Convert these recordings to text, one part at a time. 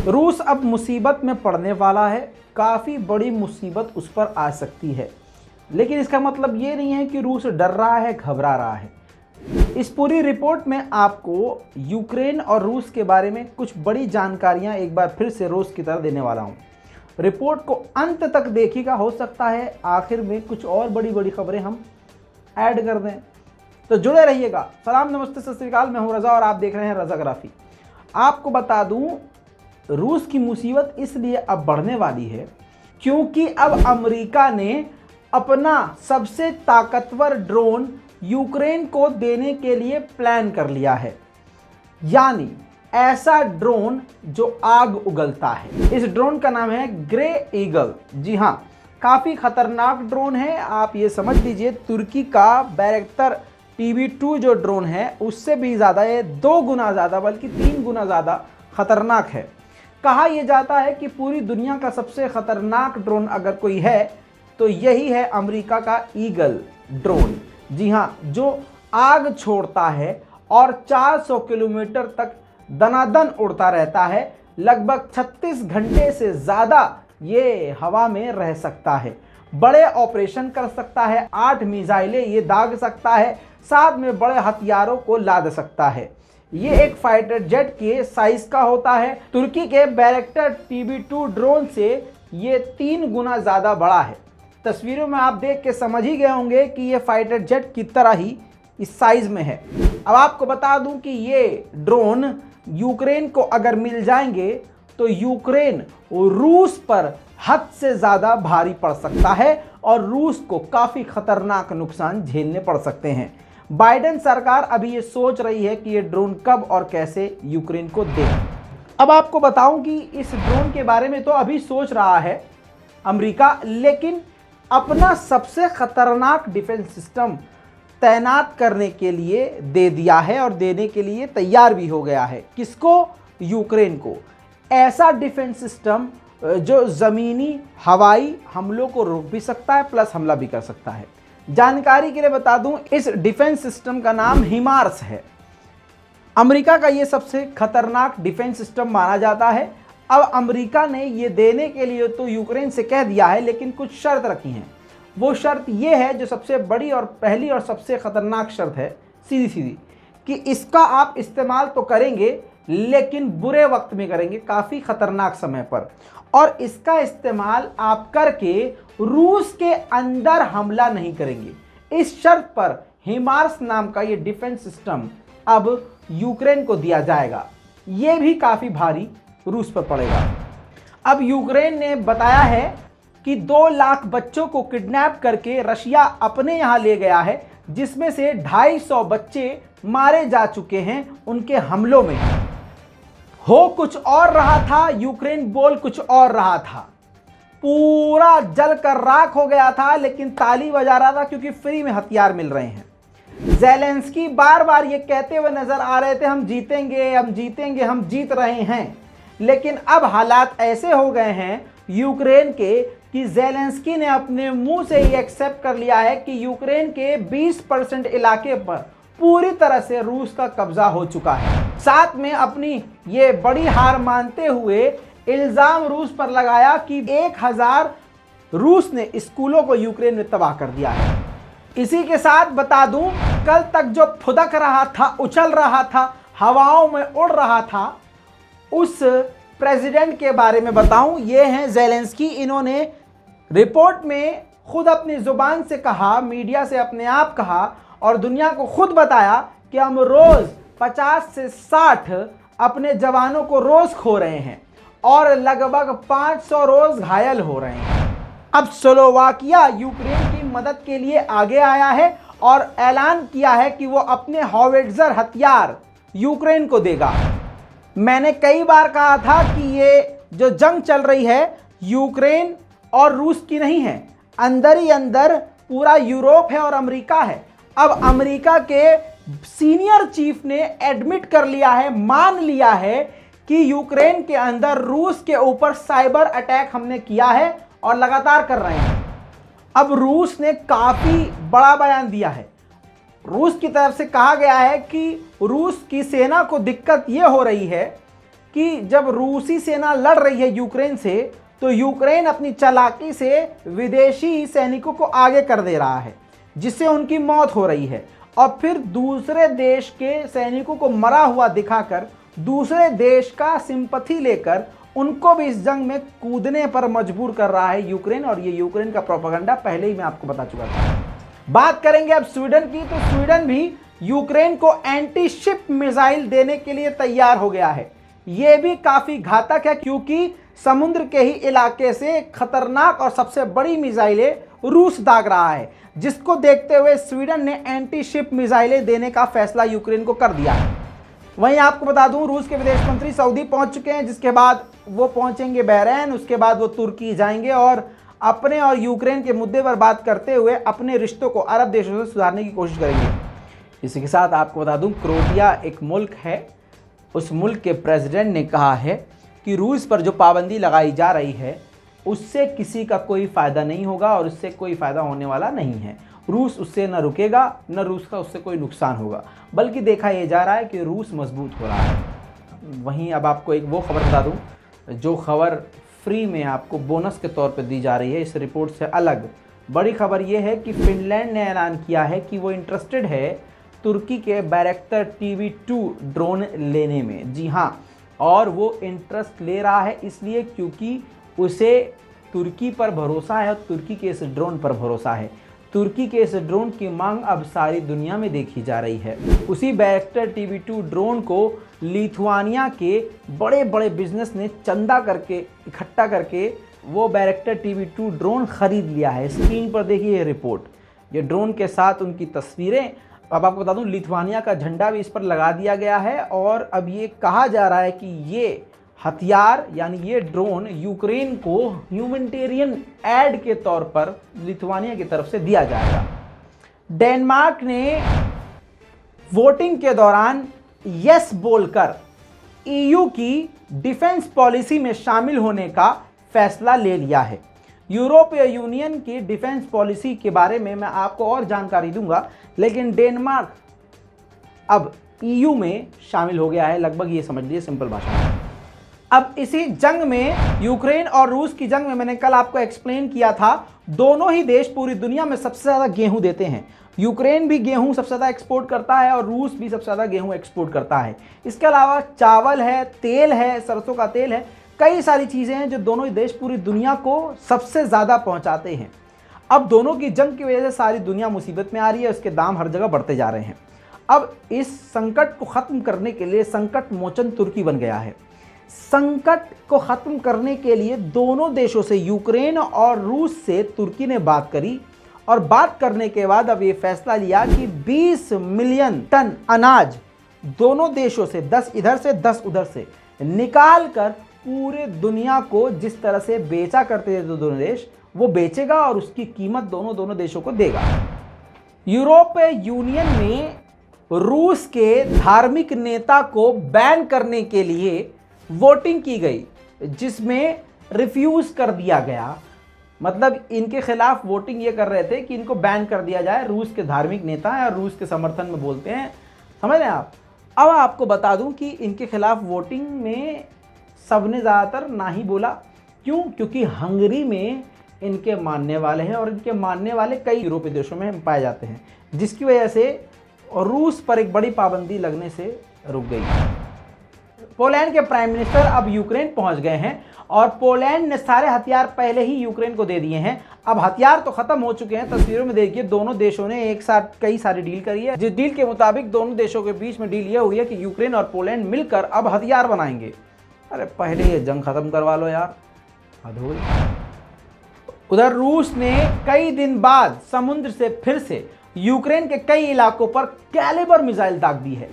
रूस अब मुसीबत में पड़ने वाला है, काफ़ी बड़ी मुसीबत उस पर आ सकती है। लेकिन इसका मतलब ये नहीं है कि रूस डर रहा है, घबरा रहा है। इस पूरी रिपोर्ट में आपको यूक्रेन और रूस के बारे में कुछ बड़ी जानकारियां एक बार फिर से रोज़ की तरह देने वाला हूं। रिपोर्ट को अंत तक देखिएगा, हो सकता है आखिर में कुछ और बड़ी बड़ी खबरें हम ऐड कर दें, तो जुड़े रहिएगा। सलाम, नमस्ते, सत श्री अकाल। मैं हूं रज़ा और आप देख रहे हैं रज़ाग्राफी। आपको बता दूं, रूस की मुसीबत इसलिए अब बढ़ने वाली है क्योंकि अब अमेरिका ने अपना सबसे ताकतवर ड्रोन यूक्रेन को देने के लिए प्लान कर लिया है। यानी ऐसा ड्रोन जो आग उगलता है। इस ड्रोन का नाम है ग्रे ईगल। जी हाँ, काफ़ी खतरनाक ड्रोन है। आप ये समझ लीजिए, तुर्की का बैरक्टर TB2 जो ड्रोन है उससे भी ज़्यादा, ये 2 गुना ज़्यादा बल्कि 3 गुना ज़्यादा खतरनाक है। कहा यह जाता है कि पूरी दुनिया का सबसे खतरनाक ड्रोन अगर कोई है तो यही है अमेरिका का ईगल ड्रोन। जी हाँ, जो आग छोड़ता है और 400 किलोमीटर तक दनादन उड़ता रहता है। लगभग 36 घंटे से ज़्यादा ये हवा में रह सकता है, बड़े ऑपरेशन कर सकता है, 8 मिसाइलें ये दाग सकता है, साथ में बड़े हथियारों को लाद सकता है। ये एक फाइटर जेट के साइज का होता है। तुर्की के बैरक्टर TB2 ड्रोन से ये 3 गुना ज़्यादा बड़ा है। तस्वीरों में आप देख के समझ ही गए होंगे कि ये फाइटर जेट की तरह ही इस साइज में है। अब आपको बता दूं कि ये ड्रोन यूक्रेन को अगर मिल जाएंगे तो यूक्रेन रूस पर हद से ज़्यादा भारी पड़ सकता है और रूस को काफ़ी खतरनाक नुकसान झेलने पड़ सकते हैं। बाइडेन सरकार अभी ये सोच रही है कि ये ड्रोन कब और कैसे यूक्रेन को दे। अब आपको बताऊं कि इस ड्रोन के बारे में तो अभी सोच रहा है अमेरिका, लेकिन अपना सबसे खतरनाक डिफेंस सिस्टम तैनात करने के लिए दे दिया है और देने के लिए तैयार भी हो गया है। किसको? यूक्रेन को। ऐसा डिफेंस सिस्टम जो ज़मीनी हवाई हमलों को रोक भी सकता है प्लस हमला भी कर सकता है। जानकारी के लिए बता दूं, इस डिफेंस सिस्टम का नाम हिमार्स है। अमेरिका का ये सबसे खतरनाक डिफेंस सिस्टम माना जाता है। अब अमेरिका ने ये देने के लिए तो यूक्रेन से कह दिया है, लेकिन कुछ शर्त रखी हैं। वो शर्त ये है जो सबसे बड़ी और पहली और सबसे ख़तरनाक शर्त है, सीधी सीधी, कि इसका आप इस्तेमाल तो करेंगे लेकिन बुरे वक्त में करेंगे, काफ़ी ख़तरनाक समय पर। और इसका इस्तेमाल आप करके रूस के अंदर हमला नहीं करेंगे। इस शर्त पर हिमार्स नाम का ये डिफेंस सिस्टम अब यूक्रेन को दिया जाएगा। ये भी काफ़ी भारी रूस पर पड़ेगा। अब यूक्रेन ने बताया है कि 2 लाख बच्चों को किडनैप करके रशिया अपने यहाँ ले गया है, जिसमें से 250 बच्चे मारे जा चुके हैं उनके हमलों में। हो कुछ और रहा था, यूक्रेन बोल कुछ और रहा था। पूरा जलकर राख हो गया था, लेकिन ताली बजा रहा था क्योंकि फ्री में हथियार मिल रहे हैं। ज़ेलेंस्की बार बार ये कहते हुए नजर आ रहे थे, हम जीतेंगे, हम जीतेंगे, हम जीत रहे हैं। लेकिन अब हालात ऐसे हो गए हैं यूक्रेन के कि ज़ेलेंस्की ने अपने मुंह से ही एक्सेप्ट कर लिया है कि यूक्रेन के 20% इलाके पर पूरी तरह से रूस का कब्जा हो चुका है। साथ में अपनी ये बड़ी हार मानते हुए इल्ज़ाम रूस पर लगाया कि 1000 रूस ने स्कूलों को यूक्रेन में तबाह कर दिया है। इसी के साथ बता दूं, कल तक जो फुदक रहा था, उछल रहा था, हवाओं में उड़ रहा था, उस प्रेसिडेंट के बारे में बताऊं, ये हैं ज़ेलेंस्की। इन्होंने रिपोर्ट में खुद अपनी ज़ुबान से कहा, मीडिया से अपने आप कहा और दुनिया को खुद बताया कि हम रोज़ 50 से 60 अपने जवानों को रोज़ खो रहे हैं और लगभग 500 रोज़ घायल हो रहे हैं। अब स्लोवाकिया यूक्रेन की मदद के लिए आगे आया है और ऐलान किया है कि वो अपने हॉविट्ज़र हथियार यूक्रेन को देगा। मैंने कई बार कहा था कि ये जो जंग चल रही है यूक्रेन और रूस की नहीं है, अंदर ही अंदर पूरा यूरोप है और अमेरिका है। अब अमेरिका के सीनियर चीफ ने एडमिट कर लिया है, मान लिया है कि यूक्रेन के अंदर रूस के ऊपर साइबर अटैक हमने किया है और लगातार कर रहे हैं। अब रूस ने काफ़ी बड़ा बयान दिया है। रूस की तरफ से कहा गया है कि रूस की सेना को दिक्कत ये हो रही है कि जब रूसी सेना लड़ रही है यूक्रेन से, तो यूक्रेन अपनी चालाकी से विदेशी सैनिकों को आगे कर दे रहा है, जिससे उनकी मौत हो रही है। और फिर दूसरे देश के सैनिकों को मरा हुआ दिखाकर दूसरे देश का सिंपैथी लेकर उनको भी इस जंग में कूदने पर मजबूर कर रहा है यूक्रेन। और ये यूक्रेन का प्रोपेगेंडा पहले ही मैं आपको बता चुका था। बात करेंगे अब स्वीडन की, तो स्वीडन भी यूक्रेन को एंटी शिप मिसाइल देने के लिए तैयार हो गया है। ये भी काफी घातक है, क्योंकि समुद्र के ही इलाके से खतरनाक और सबसे बड़ी मिसाइलें रूस दाग रहा है, जिसको देखते हुए स्वीडन ने एंटी शिप मिसाइलें देने का फैसला यूक्रेन को कर दिया है। वहीं आपको बता दूं, रूस के विदेश मंत्री सऊदी पहुंच चुके हैं, जिसके बाद वो पहुंचेंगे बहरीन, उसके बाद वो तुर्की जाएंगे और अपने और यूक्रेन के मुद्दे पर बात करते हुए अपने रिश्तों को अरब देशों से सुधारने की कोशिश करेंगे। इसी के साथ आपको बता दूं, क्रोएशिया एक मुल्क है, उस मुल्क के प्रेसिडेंट ने कहा है कि रूस पर जो पाबंदी लगाई जा रही है उससे किसी का कोई फ़ायदा नहीं होगा और उससे कोई फ़ायदा होने वाला नहीं है। रूस उससे न रुकेगा, न रूस का उससे कोई नुकसान होगा, बल्कि देखा यह जा रहा है कि रूस मजबूत हो रहा है। वहीं अब आपको एक वो खबर बता दूं, जो खबर फ्री में आपको बोनस के तौर पर दी जा रही है इस रिपोर्ट से अलग। बड़ी खबर यह है कि फिनलैंड ने ऐलान किया है कि वो इंटरेस्टेड है तुर्की के बैरक्टर TB2 ड्रोन लेने में। जी हाँ, और वो इंटरेस्ट ले रहा है इसलिए क्योंकि उसे तुर्की पर भरोसा है और तुर्की के इस ड्रोन पर भरोसा है। तुर्की के इस ड्रोन की मांग अब सारी दुनिया में देखी जा रही है। उसी बैरक्टर TB2 ड्रोन को लिथुआनिया के बड़े बड़े बिजनेस ने चंदा करके इकट्ठा करके वो बैरक्टर TB2 ड्रोन खरीद लिया है। स्क्रीन पर देखिए ये रिपोर्ट, ये ड्रोन के साथ उनकी तस्वीरें। अब आपको बता दूं, लिथुआनिया का झंडा भी इस पर लगा दिया गया है और अब ये कहा जा रहा है कि ये हथियार यानी ये ड्रोन यूक्रेन को ह्यूमैनिटेरियन एड के तौर पर लिथुआनिया की तरफ से दिया जाएगा। डेनमार्क ने वोटिंग के दौरान यस बोलकर EU की डिफेंस पॉलिसी में शामिल होने का फैसला ले लिया है। यूरोपीय यूनियन की डिफेंस पॉलिसी के बारे में मैं आपको और जानकारी दूंगा, लेकिन डेनमार्क अब EU में शामिल हो गया है, लगभग ये समझ लीजिए सिंपल भाषा में। अब इसी जंग में, यूक्रेन और रूस की जंग में, मैंने कल आपको एक्सप्लेन किया था, दोनों ही देश पूरी दुनिया में सबसे ज़्यादा गेहूं देते हैं। यूक्रेन भी गेहूं सबसे ज़्यादा एक्सपोर्ट करता है और रूस भी सबसे ज़्यादा गेहूं एक्सपोर्ट करता है। इसके अलावा चावल है, तेल है, सरसों का तेल है, कई सारी चीज़ें हैं जो दोनों ही देश पूरी दुनिया को सबसे ज़्यादा पहुंचाते हैं। अब दोनों की जंग की वजह से सारी दुनिया मुसीबत में आ रही है, उसके दाम हर जगह बढ़ते जा रहे हैं। अब इस संकट को ख़त्म करने के लिए संकट मोचन तुर्की बन गया है। संकट को ख़त्म करने के लिए दोनों देशों से, यूक्रेन और रूस से तुर्की ने बात करी और बात करने के बाद अब ये फैसला लिया कि 20 मिलियन टन अनाज दोनों देशों से, 10 इधर से 10 उधर से निकाल कर पूरे दुनिया को जिस तरह से बेचा करते थे दोनों देश, वो बेचेगा और उसकी कीमत दोनों देशों को देगा। यूरोपीय यूनियन में रूस के धार्मिक नेता को बैन करने के लिए वोटिंग की गई, जिसमें रिफ्यूज कर दिया गया। मतलब इनके खिलाफ वोटिंग ये कर रहे थे कि इनको बैन कर दिया जाए। रूस के धार्मिक नेता हैं और रूस के समर्थन में बोलते हैं, समझ रहे हैं आप। अब आपको बता दूं कि इनके खिलाफ वोटिंग में सबने ज़्यादातर ना ही बोला। क्यों? क्योंकि हंगरी में इनके मानने वाले हैं और इनके मानने वाले कई यूरोपीय देशों में पाए जाते हैं, जिसकी वजह से रूस पर एक बड़ी पाबंदी लगने से रुक गई। पोलैंड के प्राइम मिनिस्टर अब यूक्रेन पहुंच गए हैं और पोलैंड ने सारे हथियार पहले ही यूक्रेन को दे दिए हैं। अब हथियार तो खत्म हो चुके हैं, तस्वीरों में देखिए दोनों देशों ने एक साथ कई सारी डील करी है, जिस डील के मुताबिक दोनों देशों के बीच में डील ये हुई है कि यूक्रेन और पोलैंड मिलकर अब हथियार बनाएंगे। अरे पहले ये जंग खत्म करवा लो यार, हद हो गई। उधर रूस ने कई दिन बाद समुद्र से फिर से यूक्रेन के कई इलाकों पर कैलिबर मिसाइल दाग दी है।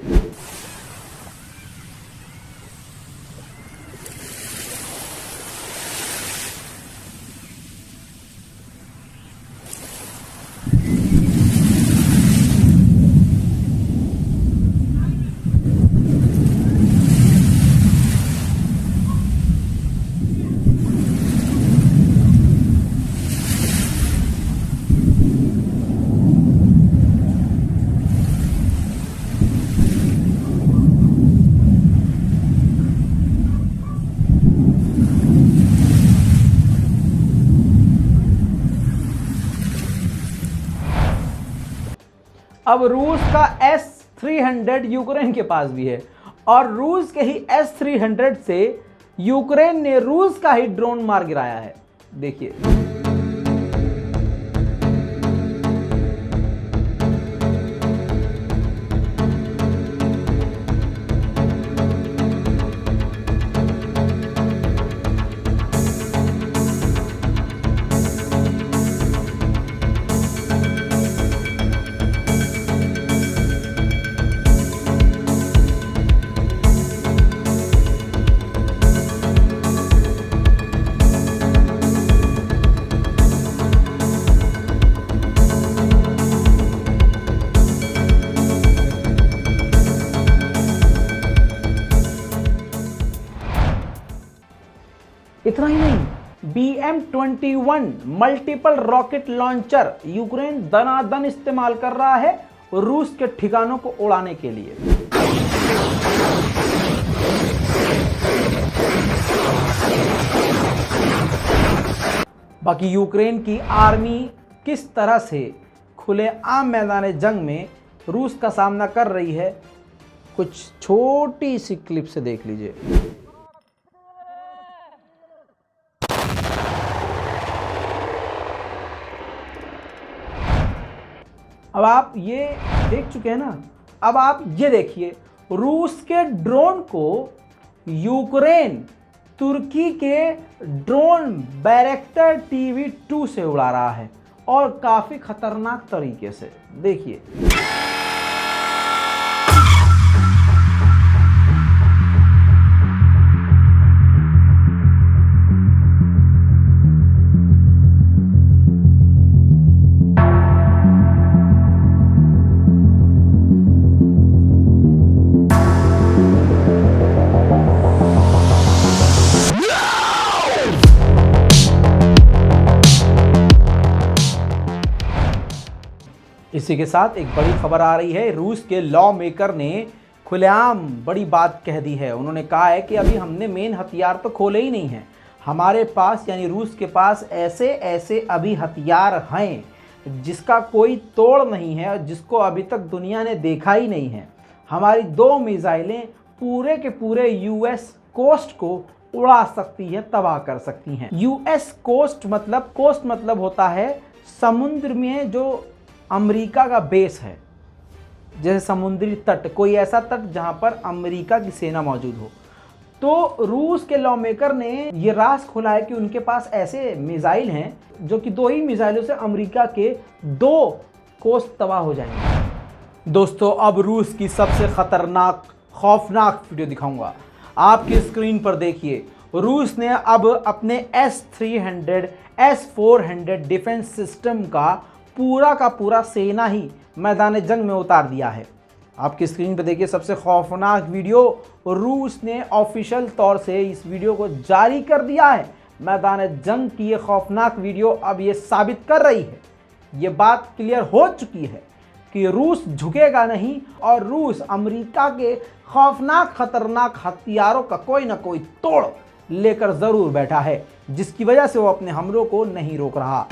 अब रूस का S-300 यूक्रेन के पास भी है और रूस के ही S-300 से यूक्रेन ने रूस का ही ड्रोन मार गिराया है। देखिए, इतना ही नहीं, BM-21 multiple rocket launcher Ukraine दनादन इस्तेमाल कर रहा है रूस के ठिकानों को उड़ाने के लिए। बाकी यूक्रेन की आर्मी किस तरह से खुलेआम मैदान जंग में रूस का सामना कर रही है, कुछ छोटी सी क्लिप से देख लीजिए। अब आप ये देख चुके हैं ना, अब आप ये देखिए, रूस के ड्रोन को यूक्रेन तुर्की के ड्रोन बैरक्टर TB2 से उड़ा रहा है और काफी खतरनाक तरीके से। देखिए, इसी के साथ एक बड़ी खबर आ रही है। रूस के लॉ मेकर ने खुलेआम बड़ी बात कह दी है। उन्होंने कहा है कि अभी हमने मेन हथियार तो खोले ही नहीं हैं, हमारे पास यानी रूस के पास ऐसे ऐसे अभी हथियार हैं जिसका कोई तोड़ नहीं है और जिसको अभी तक दुनिया ने देखा ही नहीं है। हमारी 2 मिसाइलें पूरे के पूरे US कोस्ट को उड़ा सकती है, तबाह कर सकती हैं। US कोस्ट मतलब होता है समुद्र में जो अमेरिका का बेस है, जैसे समुद्री तट, कोई ऐसा तट जहां पर अमेरिका की सेना मौजूद हो। तो रूस के लॉ मेकर ने ये राज खोला है कि उनके पास ऐसे मिसाइल हैं जो कि 2 ही मिसाइलों से अमेरिका के 2 कोस्ट तबाह हो जाएंगे। दोस्तों, अब रूस की सबसे खतरनाक खौफनाक वीडियो दिखाऊंगा, आपकी स्क्रीन पर देखिए। रूस ने अब अपने S-300 S-400 डिफेंस सिस्टम का पूरा सेना ही मैदान जंग में उतार दिया है। आपकी स्क्रीन पर देखिए सबसे खौफनाक वीडियो। रूस ने ऑफिशियल तौर से इस वीडियो को जारी कर दिया है। मैदान जंग की ये खौफनाक वीडियो अब ये साबित कर रही है, ये बात क्लियर हो चुकी है कि रूस झुकेगा नहीं और रूस अमेरिका के खौफनाक खतरनाक हथियारों का कोई ना कोई तोड़ लेकर जरूर बैठा है, जिसकी वजह से वो अपने हमलों को नहीं रोक रहा।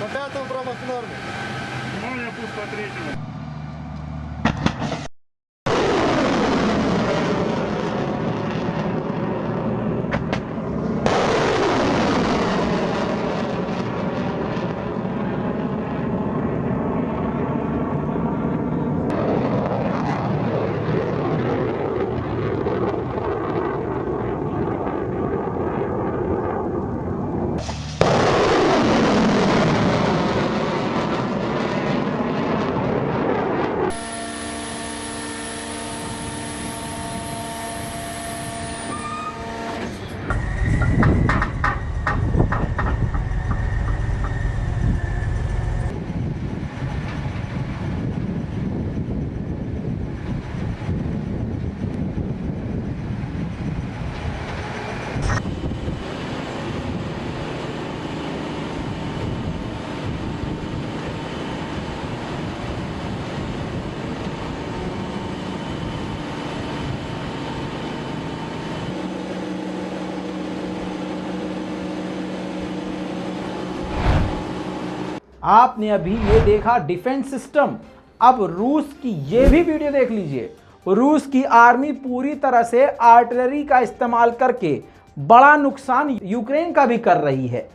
Пока там промах в норме. Внимание, пусть по третьему. आपने अभी ये देखा डिफेंस सिस्टम, अब रूस की ये भी वीडियो देख लीजिए। रूस की आर्मी पूरी तरह से आर्टिलरी का इस्तेमाल करके बड़ा नुकसान यूक्रेन का भी कर रही है।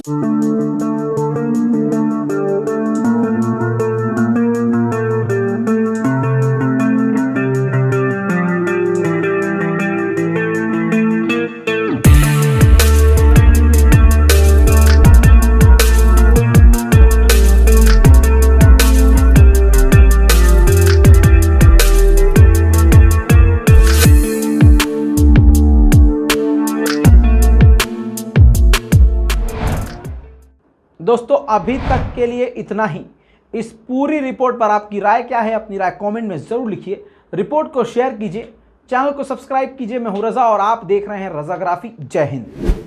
दोस्तों अभी तक के लिए इतना ही। इस पूरी रिपोर्ट पर आपकी राय क्या है, अपनी राय कमेंट में जरूर लिखिए। रिपोर्ट को शेयर कीजिए, चैनल को सब्सक्राइब कीजिए। मैं हूं रजा और आप देख रहे हैं रजाग्राफी। जय हिंद।